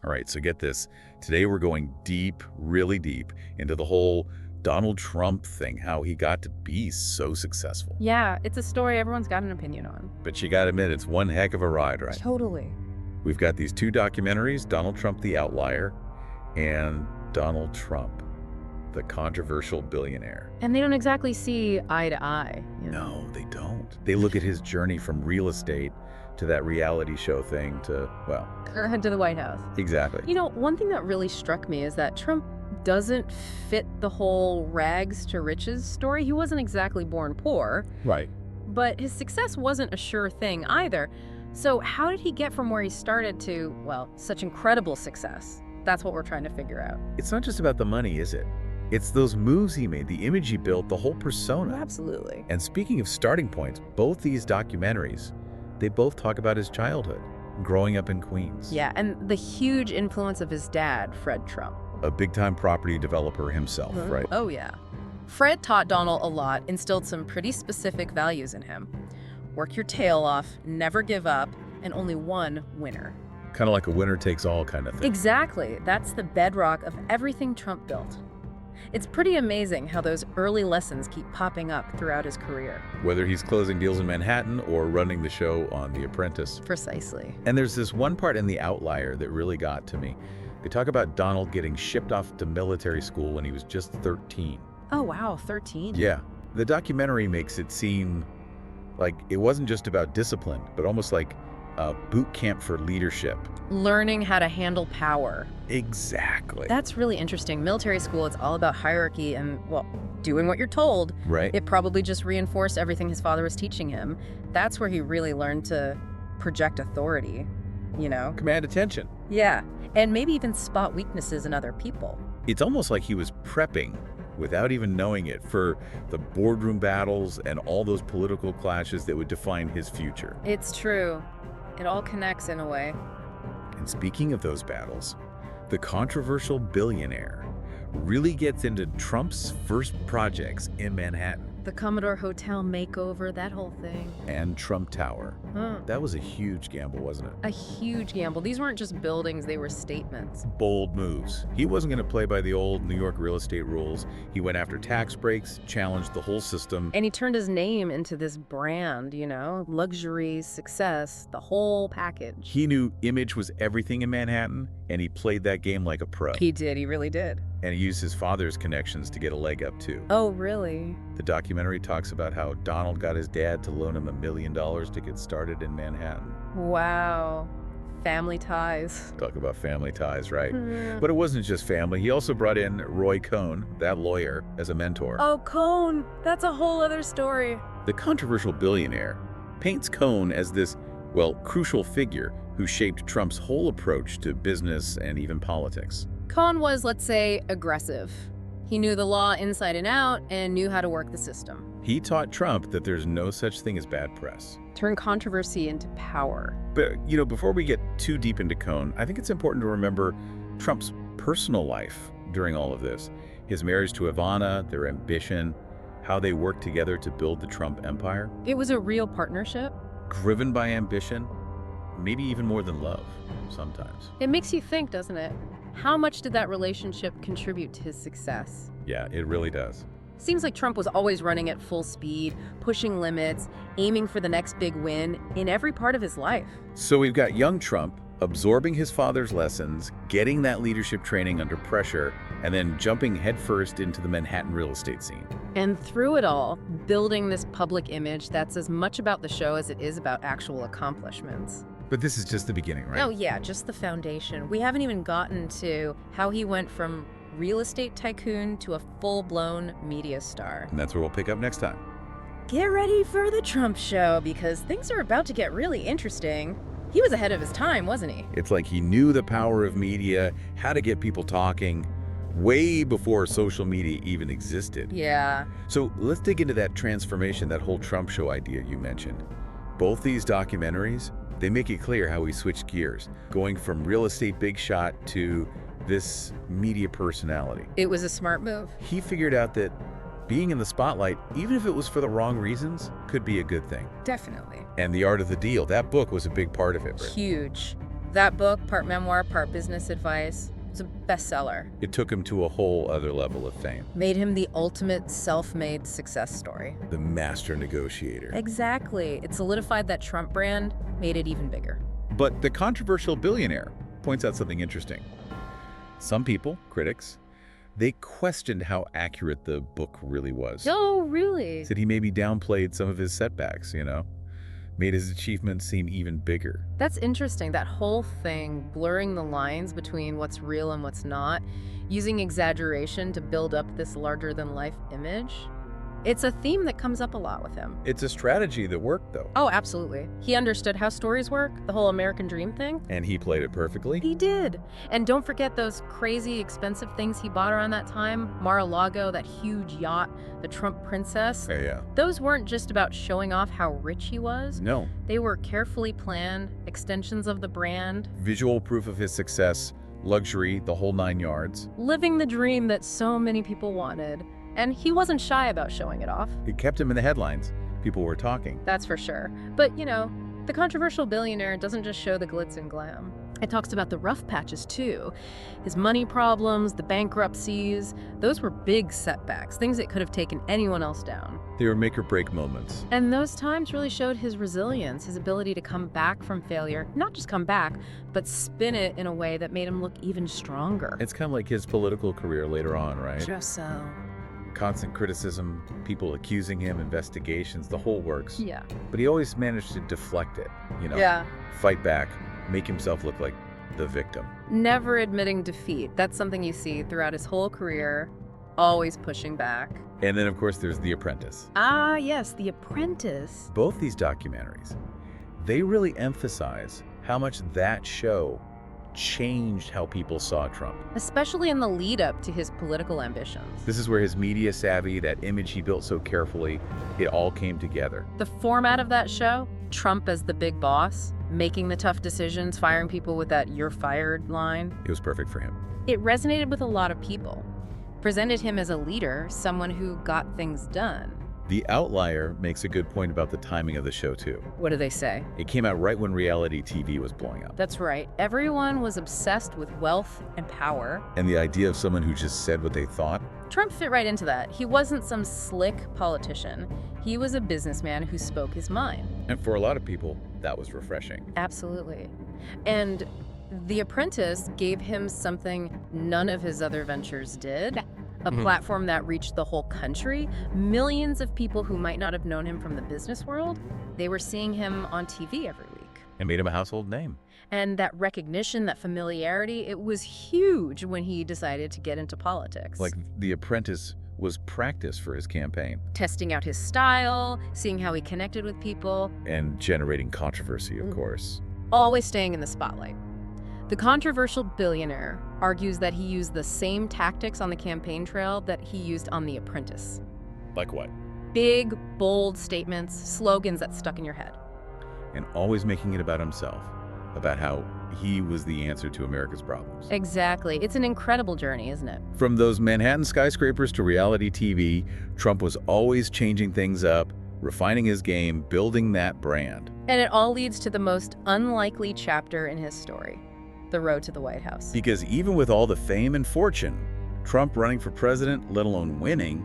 All right, so get this. Today we're going deep, really deep, into the whole Donald Trump thing, how he got to be so successful. Yeah, it's a story everyone's got an opinion on. But you gotta admit, it's one heck of a ride, right? Totally. We've got these two documentaries, Donald Trump the Outlier and Donald Trump, the controversial billionaire. And they don't exactly see eye to eye. No, they don't. They look at his journey from real estate to that reality show thing to, well... To the White House. Exactly. You know, one thing that really struck me is that Trump doesn't fit the whole rags to riches story. He wasn't exactly born poor. Right. But his success wasn't a sure thing either. So how did he get from where he started to, well, such incredible success? That's what we're trying to figure out. It's not just about the money, is it? It's those moves he made, the image he built, the whole persona. Absolutely. And speaking of starting points, both these documentaries, they both talk about his childhood, growing up in Queens. Yeah, and the huge influence of his dad, Fred Trump. A big-time property developer himself, right? Oh, yeah. Fred taught Donald a lot, instilled some pretty specific values in him. Work your tail off, never give up, and only one winner. Kind of like a winner-takes-all kind of thing. Exactly. That's the bedrock of everything Trump built. It's pretty amazing how those early lessons keep popping up throughout his career. Whether he's closing deals in Manhattan or running the show on The Apprentice. Precisely. And there's this one part in The Outlier that really got to me. They talk about Donald getting shipped off to military school when he was just 13. Oh, wow, 13? Yeah. The documentary makes it seem like it wasn't just about discipline, but almost like a boot camp for leadership. Learning how to handle power. Exactly. That's really interesting. Military school, it's all about hierarchy and, well, doing what you're told. Right. It probably just reinforced everything his father was teaching him. That's where he really learned to project authority, you know? Command attention. Yeah, and maybe even spot weaknesses in other people. It's almost like he was prepping without even knowing it for the boardroom battles and all those political clashes that would define his future. It's true. It all connects in a way. And speaking of those battles, the controversial billionaire really gets into Trump's first projects in Manhattan. The Commodore Hotel makeover, that whole thing. And Trump Tower. That was a huge gamble, wasn't it? A huge gamble. These weren't just buildings, they were statements. Bold moves. He wasn't going to play by the old New York real estate rules. He went after tax breaks, challenged the whole system. And he turned his name into this brand, you know? Luxury, success, the whole package. He knew image was everything in Manhattan, and he played that game like a pro. He did, he really did. And he used his father's connections to get a leg up, too. Oh, really? The documentary talks about how Donald got his dad to loan him $1 million to get started in Manhattan. Wow. Family ties. Talk about family ties, right? But it wasn't just family. He also brought in Roy Cohn, that lawyer, as a mentor. Oh, Cohn. That's a whole other story. The controversial billionaire paints Cohn as this, well, crucial figure who shaped Trump's whole approach to business and even politics. Cohn was, let's say, aggressive. He knew the law inside and out and knew how to work the system. He taught Trump that there's no such thing as bad press. Turn controversy into power. But, you know, before we get too deep into Cohn, I think it's important to remember Trump's personal life during all of this. His marriage to Ivana, their ambition, how they worked together to build the Trump empire. It was a real partnership. Driven by ambition, maybe even more than love, sometimes. It makes you think, doesn't it? How much did that relationship contribute to his success? Yeah, it really does. Seems like Trump was always running at full speed, pushing limits, aiming for the next big win in every part of his life. So we've got young Trump absorbing his father's lessons, getting that leadership training under pressure, and then jumping headfirst into the Manhattan real estate scene. And through it all, building this public image that's as much about the show as it is about actual accomplishments. But this is just the beginning, right? Oh yeah, just the foundation. We haven't even gotten to how he went from real estate tycoon to a full-blown media star. And that's where we'll pick up next time. Get ready for the Trump show, because things are about to get really interesting. He was ahead of his time, wasn't he? It's like he knew the power of media, how to get people talking, way before social media even existed. Yeah. So let's dig into that transformation, that whole Trump show idea you mentioned. Both these documentaries, they make it clear how he switched gears, going from real estate big shot to this media personality. It was a smart move. He figured out that being in the spotlight, even if it was for the wrong reasons, could be a good thing. Definitely. And The Art of the Deal, that book was a big part of it. Right? Huge. That book, part memoir, part business advice, was a bestseller. It took him to a whole other level of fame. Made him the ultimate self-made success story. The master negotiator. Exactly. It solidified that Trump brand, made it even bigger. But the controversial billionaire points out something interesting. Some people, critics, they questioned how accurate the book really was. Oh, really? Said he maybe downplayed some of his setbacks, made his achievements seem even bigger. That's interesting. That whole thing, blurring the lines between what's real and what's not, using exaggeration to build up this larger-than-life image. It's a theme that comes up a lot with him. It's a strategy that worked, though. Oh, absolutely. He understood how stories work, the whole American dream thing. And he played it perfectly. He did. And don't forget those crazy expensive things he bought around that time. Mar-a-Lago, that huge yacht, the Trump princess. Yeah. Those weren't just about showing off how rich he was. No. They were carefully planned extensions of the brand. Visual proof of his success, luxury, the whole 9 yards. Living the dream that so many people wanted. And he wasn't shy about showing it off. It kept him in the headlines. People were talking. That's for sure. But, the controversial billionaire doesn't just show the glitz and glam. It talks about the rough patches, too. His money problems, the bankruptcies, those were big setbacks, things that could have taken anyone else down. They were make-or-break moments. And those times really showed his resilience, his ability to come back from failure. Not just come back, but spin it in a way that made him look even stronger. It's kind of like his political career later on, right? Just so. Constant criticism, people accusing him, investigations, the whole works. Yeah. But he always managed to deflect it, Yeah. Fight back, make himself look like the victim. Never admitting defeat. That's something you see throughout his whole career, always pushing back. And then, of course, there's The Apprentice. Ah, yes, The Apprentice. Both these documentaries, they really emphasize how much that show changed how people saw Trump. Especially in the lead up to his political ambitions. This is where his media savvy, that image he built so carefully, it all came together. The format of that show, Trump as the big boss, making the tough decisions, firing people with that "you're fired" line. It was perfect for him. It resonated with a lot of people. Presented him as a leader, someone who got things done. The Outlier makes a good point about the timing of the show, too. What do they say? It came out right when reality TV was blowing up. That's right. Everyone was obsessed with wealth and power. And the idea of someone who just said what they thought. Trump fit right into that. He wasn't some slick politician. He was a businessman who spoke his mind. And for a lot of people, that was refreshing. Absolutely. And The Apprentice gave him something none of his other ventures did. A platform that reached the whole country. Millions of people who might not have known him from the business world, they were seeing him on TV every week. And made him a household name. And that recognition, that familiarity, it was huge when he decided to get into politics. Like The Apprentice was practice for his campaign. Testing out his style, seeing how he connected with people. And generating controversy, of course. Always staying in the spotlight. The controversial billionaire argues that he used the same tactics on the campaign trail that he used on The Apprentice. Like what? Big, bold statements, slogans that stuck in your head. And always making it about himself, about how he was the answer to America's problems. Exactly. It's an incredible journey, isn't it? From those Manhattan skyscrapers to reality TV, Trump was always changing things up, refining his game, building that brand. And it all leads to the most unlikely chapter in his story. The road to the White House. Because even with all the fame and fortune, Trump running for president, let alone winning,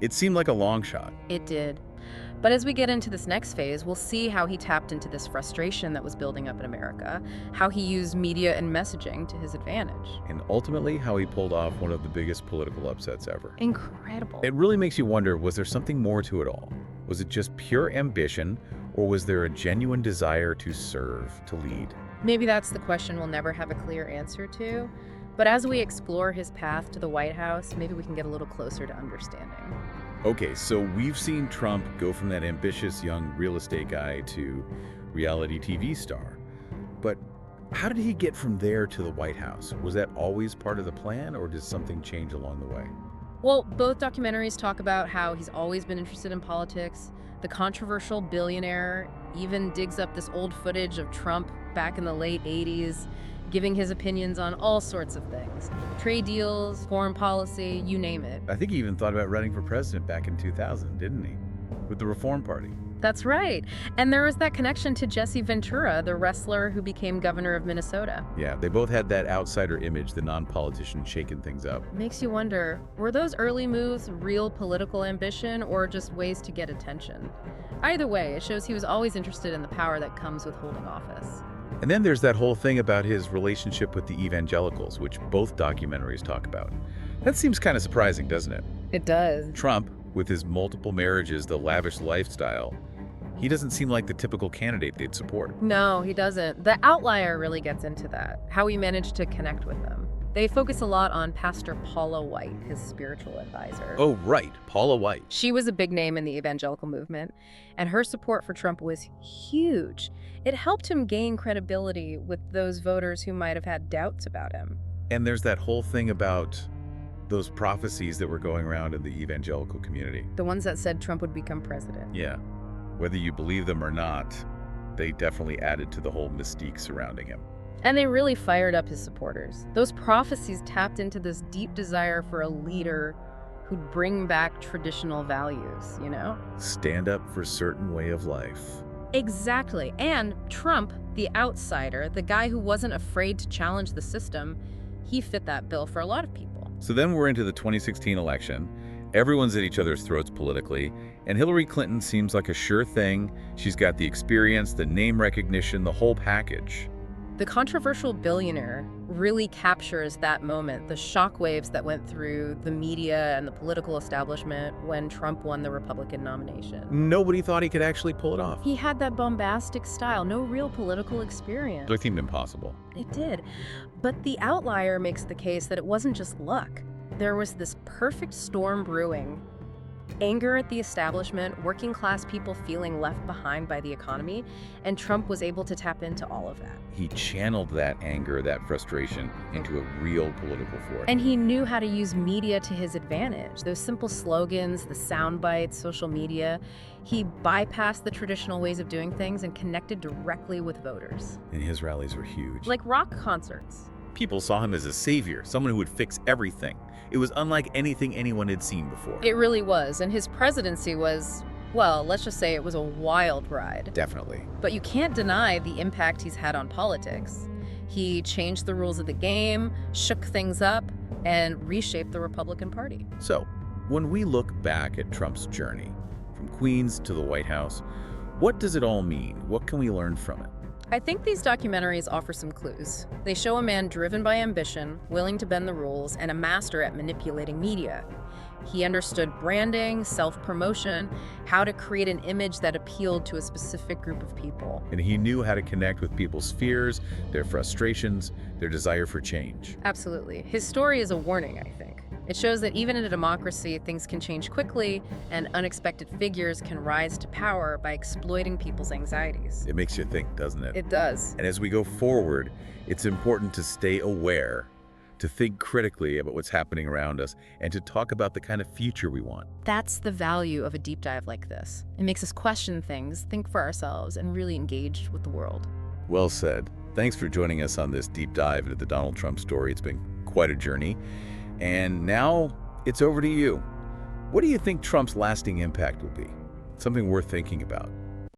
it seemed like a long shot. It did. But as we get into this next phase, we'll see how he tapped into this frustration that was building up in America, how he used media and messaging to his advantage. And ultimately, how he pulled off one of the biggest political upsets ever. Incredible. It really makes you wonder, was there something more to it all? Was it just pure ambition, or was there a genuine desire to serve, to lead? Maybe that's the question we'll never have a clear answer to. But as we explore his path to the White House, maybe we can get a little closer to understanding. Okay, so we've seen Trump go from that ambitious young real estate guy to reality TV star. But how did he get from there to the White House? Was that always part of the plan, or did something change along the way? Well, both documentaries talk about how he's always been interested in politics. The controversial billionaire even digs up this old footage of Trump back in the late 80s, giving his opinions on all sorts of things. Trade deals, foreign policy, you name it. I think he even thought about running for president back in 2000, didn't he? With the Reform Party. That's right. And there was that connection to Jesse Ventura, the wrestler who became governor of Minnesota. Yeah, they both had that outsider image, the non-politician shaking things up. Makes you wonder, were those early moves real political ambition or just ways to get attention? Either way, it shows he was always interested in the power that comes with holding office. And then there's that whole thing about his relationship with the evangelicals, which both documentaries talk about. That seems kind of surprising, doesn't it? It does. Trump, with his multiple marriages, the lavish lifestyle, he doesn't seem like the typical candidate they'd support. No, he doesn't. The Outlier really gets into that, how he managed to connect with them. They focus a lot on Pastor Paula White, his spiritual advisor. Oh, right, Paula White. She was a big name in the evangelical movement, and her support for Trump was huge. It helped him gain credibility with those voters who might have had doubts about him. And there's that whole thing about those prophecies that were going around in the evangelical community. The ones that said Trump would become president. Yeah, whether you believe them or not, they definitely added to the whole mystique surrounding him. And they really fired up his supporters. Those prophecies tapped into this deep desire for a leader who'd bring back traditional values, you know? Stand up for a certain way of life. Exactly. And Trump, the outsider, the guy who wasn't afraid to challenge the system, he fit that bill for a lot of people. So then we're into the 2016 election. Everyone's at each other's throats politically, and Hillary Clinton seems like a sure thing. She's got the experience, the name recognition, the whole package. The controversial billionaire really captures that moment, the shockwaves that went through the media and the political establishment when Trump won the Republican nomination. Nobody thought he could actually pull it off. He had that bombastic style, no real political experience. It seemed impossible. It did. But The Outlier makes the case that it wasn't just luck. There was this perfect storm brewing. Anger at the establishment, working class people feeling left behind by the economy, and Trump was able to tap into all of that. He channeled that anger, that frustration, into a real political force. And he knew how to use media to his advantage. Those simple slogans, the sound bites, social media. He bypassed the traditional ways of doing things and connected directly with voters. And his rallies were huge. Like rock concerts. People saw him as a savior, someone who would fix everything. It was unlike anything anyone had seen before. It really was. And his presidency was, well, let's just say it was a wild ride. Definitely. But you can't deny the impact he's had on politics. He changed the rules of the game, shook things up, and reshaped the Republican Party. So, when we look back at Trump's journey, from Queens to the White House, what does it all mean? What can we learn from it? I think these documentaries offer some clues. They show a man driven by ambition, willing to bend the rules, and a master at manipulating media. He understood branding, self-promotion, how to create an image that appealed to a specific group of people. And he knew how to connect with people's fears, their frustrations, their desire for change. Absolutely. His story is a warning, I think. It shows that even in a democracy, things can change quickly, and unexpected figures can rise to power by exploiting people's anxieties. It makes you think, doesn't it? It does. And as we go forward, it's important to stay aware, to think critically about what's happening around us, and to talk about the kind of future we want. That's the value of a deep dive like this. It makes us question things, think for ourselves, and really engage with the world. Well said. Thanks for joining us on this deep dive into the Donald Trump story. It's been quite a journey. And now it's over to you. What do you think Trump's lasting impact will be? Something worth thinking about.